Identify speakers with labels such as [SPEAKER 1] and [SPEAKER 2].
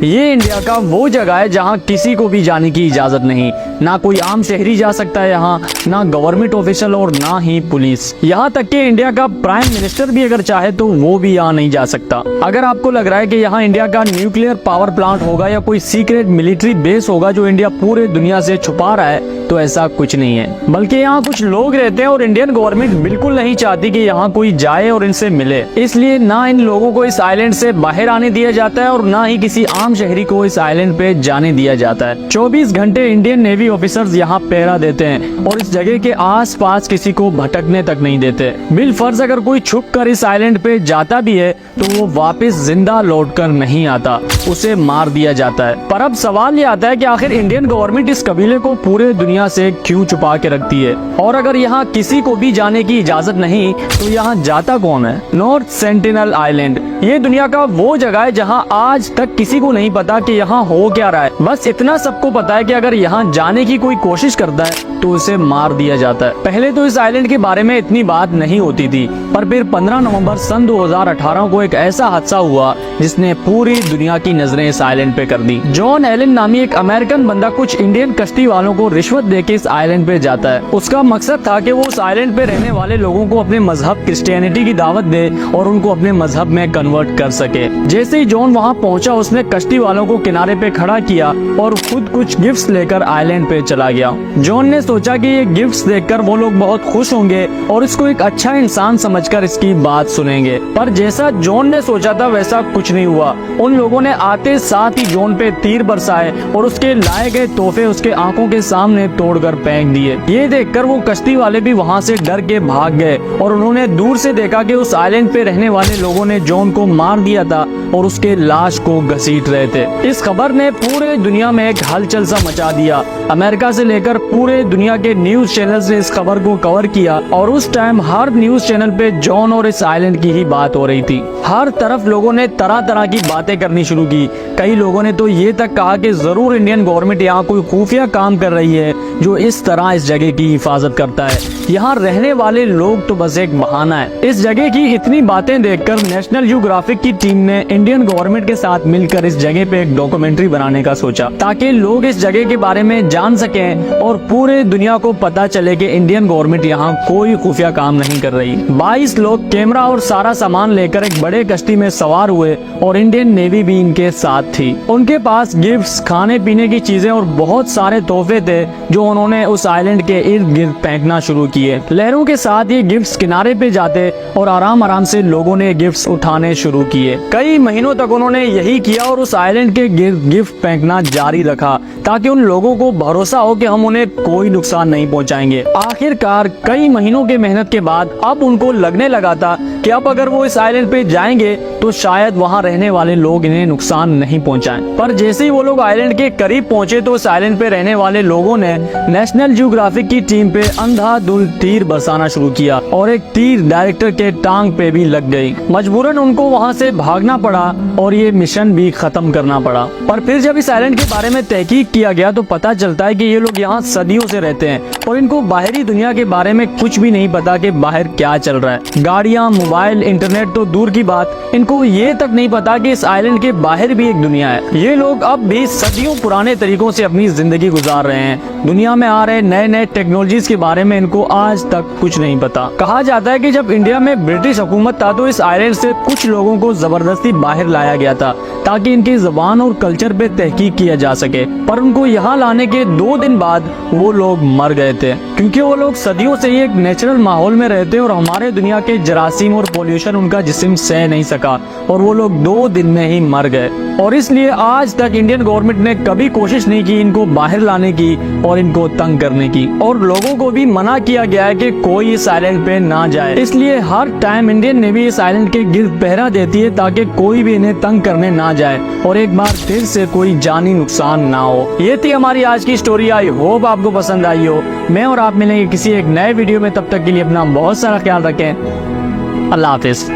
[SPEAKER 1] ये इंडिया का वो जगह है जहाँ किसी को भी जाने की इजाजत नहीं, ना कोई आम शहरी जा सकता है यहाँ, ना गवर्नमेंट ऑफिशियल और ना ही पुलिस। यहाँ तक कि इंडिया का प्राइम मिनिस्टर भी अगर चाहे तो वो भी यहाँ नहीं जा सकता। अगर आपको लग रहा है कि यहाँ इंडिया का न्यूक्लियर पावर प्लांट होगा या कोई सीक्रेट मिलिट्री बेस होगा जो इंडिया पूरे दुनिया से छुपा रहा है, तो ऐसा कुछ नहीं है। बल्कि यहाँ कुछ लोग रहते हैं और इंडियन गवर्नमेंट बिल्कुल नहीं चाहती कि यहाँ कोई जाए और इनसे मिले, इसलिए ना इन लोगों को इस आइलैंड से बाहर आने दिया जाता है और ना ही किसी आम शहरी को इस आइलैंड पे जाने दिया जाता है। 24 घंटे इंडियन नेवी ऑफिसर्स यहाँ पहरा देते हैं और इस जगह के आसपास किसी को भटकने तक नहीं देते। बिल फर्ज अगर कोई छुप कर इस आइलैंड पे जाता भी है तो वो वापस जिंदा लौट कर नहीं आता, उसे मार दिया जाता है। पर अब सवाल ये आता है कि आखिर इंडियन गवर्नमेंट इस कबीले को पूरे दुनिया से क्यों छुपा के रखती है, और अगर यहाँ किसी को भी जाने की इजाजत नहीं तो यहाँ जाता कौन है। नॉर्थ सेंटिनल आइलैंड ये दुनिया का वो जगह है जहाँ आज तक किसी को नहीं पता कि यहाँ हो क्या रहा है। बस इतना सबको पता है कि अगर यहाँ जाने की कोई कोशिश करता है तो उसे मार दिया जाता है। पहले तो इस आइलैंड के बारे में इतनी बात नहीं होती थी, पर फिर 15 नवंबर सन 2018 को एक ऐसा हादसा हुआ जिसने पूरी दुनिया की नजरें इस आइलैंड पे कर दी। जॉन एलन नामी एक अमेरिकन बंदा कुछ इंडियन कश्ती वालों को रिश्वत देके इस आइलैंड पे जाता है। उसका मकसद था कि वो उस आइलैंड पे रहने वाले लोगों को अपने मजहब क्रिश्चियनिटी की दावत दे और उनको अपने मजहब में कन्वर्ट कर सके। जैसे ही जॉन वहाँ पहुँचा उसने कश्ती वालों को किनारे पे खड़ा किया और खुद कुछ गिफ्ट्स लेकर आइलैंड पे चला गया। जॉन ने सोचा कि ये गिफ्ट्स देखकर वो लोग बहुत खुश होंगे और इसको एक अच्छा इंसान समझकर इसकी बात सुनेंगे, पर जैसा जॉन ने सोचा था वैसा कुछ नहीं हुआ। उन लोगों ने आते साथ ही जॉन पे तीर बरसाए और उसके लाए गए तोहफे उसके आंखों के सामने तोड़कर फेंक दिए। ये देखकर वो कश्ती वाले भी वहाँ से डर के भाग गए और उन्होंने दूर से देखा कि उस आइलैंड पे रहने वाले लोगों ने जॉन को मार दिया था और उसके लाश को घसीट रहे थे। इस खबर ने पूरे दुनिया में एक हलचल सा मचा दिया। अमेरिका से लेकर पूरे दुनिया के न्यूज चैनल्स ने इस खबर को कवर किया और उस टाइम हर न्यूज चैनल पे जॉन और इस आइलैंड की ही बात हो रही थी। हर तरफ लोगों ने तरह तरह की बातें करनी शुरू की। कई लोगों ने तो ये तक कहा कि जरूर इंडियन गवर्नमेंट यहाँ कोई खुफिया काम कर रही है जो इस तरह इस जगह की हिफाजत करता है। यहाँ रहने वाले लोग तो बस एक बहाना है। इस जगह की इतनी बातें देखकर नेशनल जियोग्राफिक की टीम ने इंडियन गवर्नमेंट के साथ मिलकर इस जगह पे एक डॉक्यूमेंट्री बनाने का सोचा ताकि लोग इस जगह के बारे में जान सकें और पूरे दुनिया को पता चले कि इंडियन गवर्नमेंट यहाँ कोई खुफिया काम नहीं कर रही। 22 लोग कैमरा और सारा सामान लेकर एक बड़े कश्ती में सवार हुए और इंडियन नेवी भी इनके साथ थी। उनके पास गिफ्ट्स, खाने पीने की चीजें और बहुत सारे तोहफे थे जो उन्होंने उस आइलैंड के इर्द गिर्द फेंकना शुरू किए। लहरों के साथ ये गिफ्ट्स किनारे पे जाते और आराम आराम से लोगों ने गिफ्ट्स उठाने शुरू किए। कई महीनों तक उन्होंने यही किया और उस आइलैंड के गिर्द गिफ्ट फेंकना जारी रखा ताकि उन लोगों को भरोसा हो कि हम उन्हें कोई नुकसान नहीं पहुंचाएंगे। आखिरकार कई महीनों के मेहनत के बाद अब उनको लगने लगा था कि अब अगर वो इस आइलैंड पे जाएंगे तो शायद वहाँ रहने वाले लोग इन्हें नुकसान नहीं पहुंचाएं। पर जैसे ही वो लोग आइलैंड के करीब पहुंचे तो उस आइलैंड पे रहने वाले लोगों ने नेशनल जियोग्राफिक की टीम पे अंधाधुंध तीर बरसाना शुरू किया और एक तीर डायरेक्टर के टांग पे भी लग गई। मजबूरन उनको वहाँ से भागना पड़ा और ये मिशन भी खत्म करना पड़ा। पर फिर जब इस आइलैंड के बारे में तहकीक किया गया तो पता चलता है कि ये लोग यहाँ सदियों से रहते हैं और इनको बाहरी दुनिया के बारे में कुछ भी नहीं पता कि बाहर क्या चल रहा है। गाड़ियाँ, मोबाइल, इंटरनेट तो दूर की बात, इनको ये तक नहीं पता कि इस आइलैंड के बाहर भी एक दुनिया है। ये लोग अब भी सदियों पुराने तरीकों से अपनी जिंदगी गुजार रहे हैं। दुनिया में आ रहे नए नए टेक्नोलॉजीज के बारे में इनको आज तक कुछ नहीं पता। कहा जाता है कि जब इंडिया में ब्रिटिश हुकूमत था तो इस आइलैंड से कुछ लोगों को जबरदस्ती बाहर लाया गया था ताकि इनकी जुबान और कल्चर पे तहकीक किया जा सके, पर उनको यहाँ लाने के 2 दिन बाद वो लोग मर गए थे क्योंकि वो लोग सदियों से ही एक नेचुरल माहौल में रहते और हमारे दुनिया के जरासीम और पोल्यूशन उनका जिस्म सह नहीं सका और वो लोग 2 दिन में ही मर गए। और इसलिए आज तक इंडियन गवर्नमेंट ने कभी कोशिश नहीं की इनको बाहर लाने की और इनको तंग करने की, और लोगों को भी मना किया गया है कि कोई इस आइलैंड पे ना जाए। इसलिए हर टाइम इंडियन नेवी इस आइलैंड के गिर्द पहरा देती है ताकि कोई भी इन्हें तंग करने ना जाए और एक बार फिर से कोई जानी नुकसान ना हो। ये थी हमारी आज की स्टोरी। आई होप आपको पसंद आई हो। मैं और आप मिलेंगे किसी एक नए वीडियो में, तब तक के लिए अपना बहुत सारा ख्याल रखें। अल्लाह हाफिज।